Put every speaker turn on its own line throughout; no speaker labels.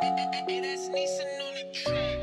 Hey, that's Neeson on the track.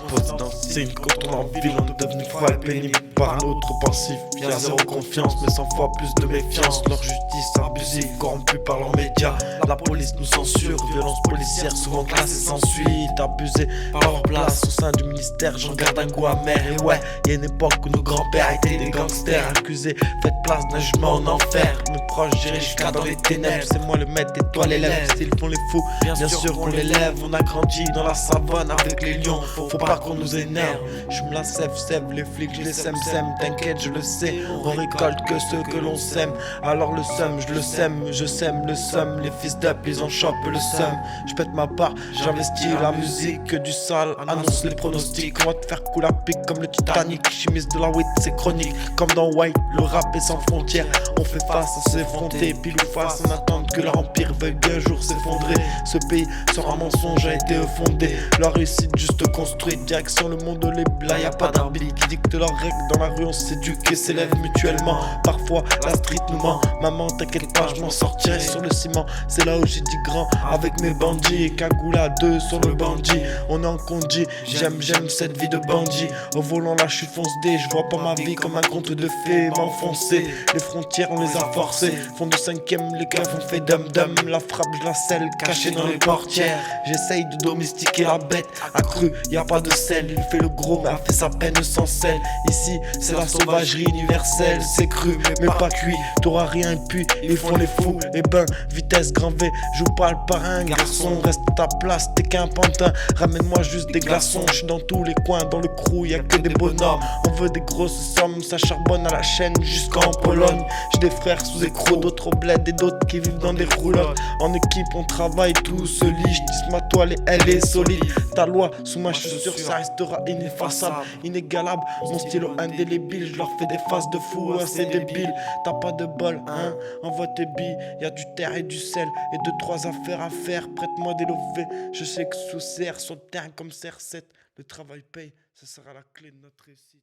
Pose dans le signe quand on en ville, on est devenu froid et pénible par un autre pensif. Y'a zéro confiance, mais 100 fois plus de méfiance. Leur justice abusive, corrompue par leurs médias. La police nous censure, violence policière souvent classée sans suite. Abusée par leur place au sein du ministère, j'en garde un goût amer. Et ouais, y'a une époque où nos grands-pères étaient des gangsters accusés. Faites place d'un jugement en enfer. Mes proches j'irai jusqu'à dans les ténèbres. C'est moi le maître et toi l'élève. S'ils font les fous, bien sûr qu'on les lève. On a grandi dans la savane avec les lions. Faut pas qu'on nous énerve. Je me la sève, les flics, je les sème. T'inquiète, je le sais, on récolte que ceux que l'on sème. Alors le seum, je le sème, je sème le seum. Les fils d'up, ils en chopent le seum. Je pète ma part, j'investis la musique. Que du sale, annonce les pronostics. On va te faire couler à pic comme le Titanic. Chimise de la weed, c'est chronique. Comme dans White, le rap est sans frontières. On fait face à s'effronter, pile ou face. On attend que leur empire veuille un jour s'effondrer. Ce pays sur un mensonge a été fondé. La réussite juste construite, direction le monde libre. Là y'a pas d'arbitre qui dicte leurs règles. Dans la rue on s'éduque et s'élève mutuellement. Parfois la street nous ment. Maman t'inquiète pas, je m'en sortirai sur le ciment. C'est là où j'ai dit grand avec mes bandits. Et cagoule à deux sur le bandit. On est en congé, j'aime cette vie de bandit. Au volant là je suis fonce D. Je vois pas ma vie comme un conte de fées m'enfoncer. Les frontières on les a forcées. Fond de cinquième, les keufs ont fait dum dum. La frappe je la scelle, cachée dans les portières. J'essaye de domestiquer la bête. Accru, y a pas de sel. Il fait le gros mais a fait sa peine sans sel. Ici c'est la sauvagerie universelle. C'est cru mais pas cuit. T'auras rien et puis ils font les fous. Et ben vitesse grand V, joue pas le parrain. Garçon reste à ta place, t'es qu'un pantin. Ramène-moi juste des glaçons. Je suis dans tous les coins, dans le crew y'a que des bonhommes. On veut des grosses sommes, ça charbonne à la chaîne jusqu'en Pologne. J'ai des frères sous écrou, d'autres au bled et d'autres qui vivent dans des roulottes. En équipe on travaille, tout se lit. J'dis ma toile et elle est solide. Ta loi sous ma chaussure ça restera ineffaçable, inégalable. Mon stylo indélébile, je leur fais des faces de fou, c'est débile. T'as pas de bol, hein, envoie tes billes. Y'a du terre et du sel et deux trois affaires à faire. Prête-moi des lovés, je sais que sous serre sur le terrain comme CR7. Le travail paye, ça sera la clé de notre réussite.